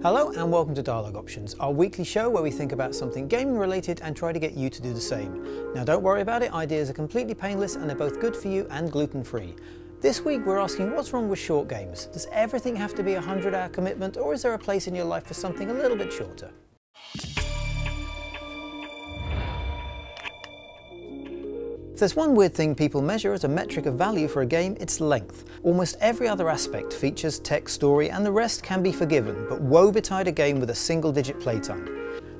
Hello and welcome to Dialogue Options, our weekly show where we think about something gaming related and try to get you to do the same. Now don't worry about it, ideas are completely painless and they're both good for you and gluten free. This week we're asking what's wrong with short games? Does everything have to be a 100-hour commitment, or is there a place in your life for something a little bit shorter? If there's one weird thing people measure as a metric of value for a game, it's length. Almost every other aspect, features, text, story, and the rest can be forgiven, but woe betide a game with a single-digit playtime.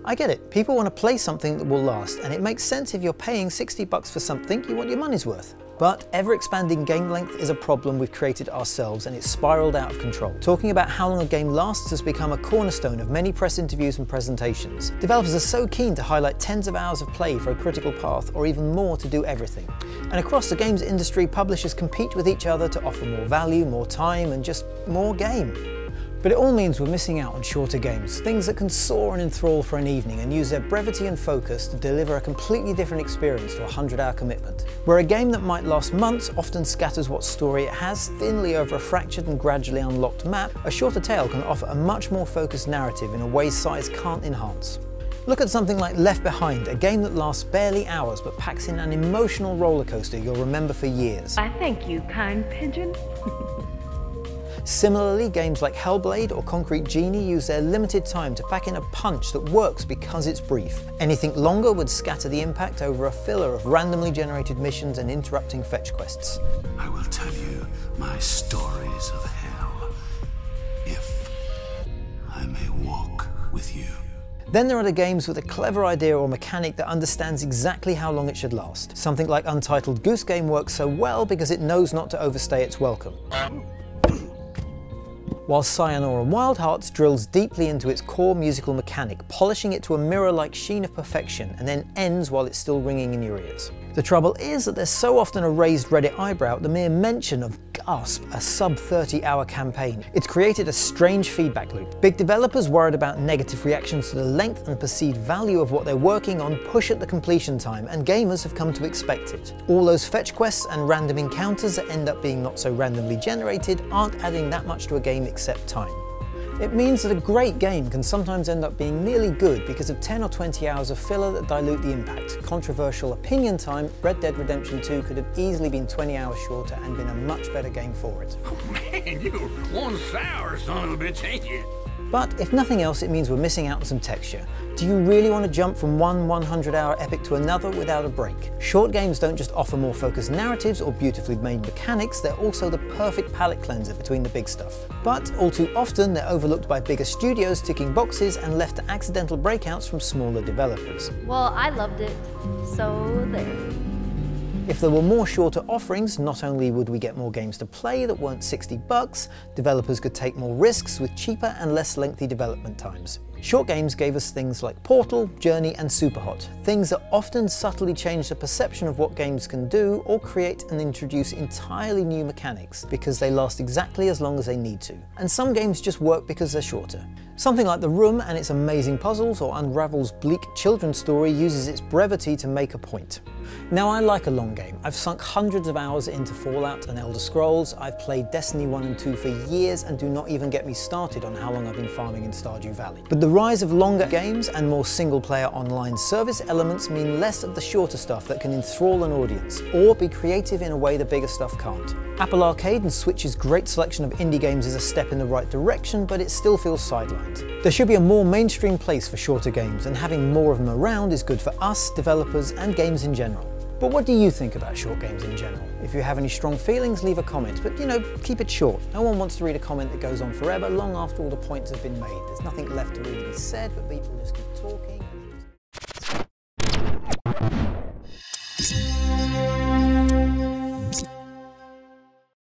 I get it, people want to play something that will last, and it makes sense if you're paying $60 for something, you want your money's worth. But ever-expanding game length is a problem we've created ourselves, and it's spiraled out of control. Talking about how long a game lasts has become a cornerstone of many press interviews and presentations. Developers are so keen to highlight tens of hours of play for a critical path, or even more to do everything. And across the games industry, publishers compete with each other to offer more value, more time, and just more game. But it all means we're missing out on shorter games, things that can soar and enthrall for an evening and use their brevity and focus to deliver a completely different experience to a 100-hour commitment. Where a game that might last months often scatters what story it has thinly over a fractured and gradually unlocked map, a shorter tale can offer a much more focused narrative in a way size can't enhance. Look at something like Left Behind, a game that lasts barely hours but packs in an emotional rollercoaster you'll remember for years. I thank you, kind pigeon. Similarly, games like Hellblade or Concrete Genie use their limited time to pack in a punch that works because it's brief. Anything longer would scatter the impact over a filler of randomly generated missions and interrupting fetch quests. I will tell you my stories of hell, if I may walk with you. Then there are the games with a clever idea or mechanic that understands exactly how long it should last. Something like Untitled Goose Game works so well because it knows not to overstay its welcome. While Sayonara Wild Hearts drills deeply into its core musical mechanic, polishing it to a mirror-like sheen of perfection, and then ends while it's still ringing in your ears. The trouble is that there's so often a raised Reddit eyebrow at the mere mention of, gasp, a sub-30-hour campaign. It's created a strange feedback loop. Big developers worried about negative reactions to the length and perceived value of what they're working on push at the completion time, and gamers have come to expect it. All those fetch quests and random encounters that end up being not so randomly generated aren't adding that much to a game except time. It means that a great game can sometimes end up being nearly good because of 10 or 20 hours of filler that dilute the impact. Controversial opinion time, Red Dead Redemption 2 could have easily been 20 hours shorter and been a much better game for it. Oh man, you're one sour son of a bitch, ain't you? But if nothing else, it means we're missing out on some texture. Do you really want to jump from one 100-hour epic to another without a break? Short games don't just offer more focused narratives or beautifully made mechanics, they're also the perfect palate cleanser between the big stuff. But all too often, they're overlooked by bigger studios ticking boxes and left to accidental breakouts from smaller developers. Well, I loved it, so there. If there were more shorter offerings, not only would we get more games to play that weren't $60, developers could take more risks with cheaper and less lengthy development times. Short games gave us things like Portal, Journey, and Superhot, things that often subtly change the perception of what games can do or create and introduce entirely new mechanics because they last exactly as long as they need to. And some games just work because they're shorter. Something like The Room and its amazing puzzles, or Unravel's bleak children's story uses its brevity to make a point. Now, I like a long game. I've sunk hundreds of hours into Fallout and Elder Scrolls, I've played Destiny 1 and 2 for years, and do not even get me started on how long I've been farming in Stardew Valley. But the rise of longer games and more single-player online service elements mean less of the shorter stuff that can enthrall an audience, or be creative in a way the bigger stuff can't. Apple Arcade and Switch's great selection of indie games is a step in the right direction, but it still feels sidelined. There should be a more mainstream place for shorter games, and having more of them around is good for us, developers, and games in general. But what do you think about short games in general? If you have any strong feelings, leave a comment, but keep it short. No one wants to read a comment that goes on forever, long after all the points have been made. There's nothing left to really be said, but people just keep talking.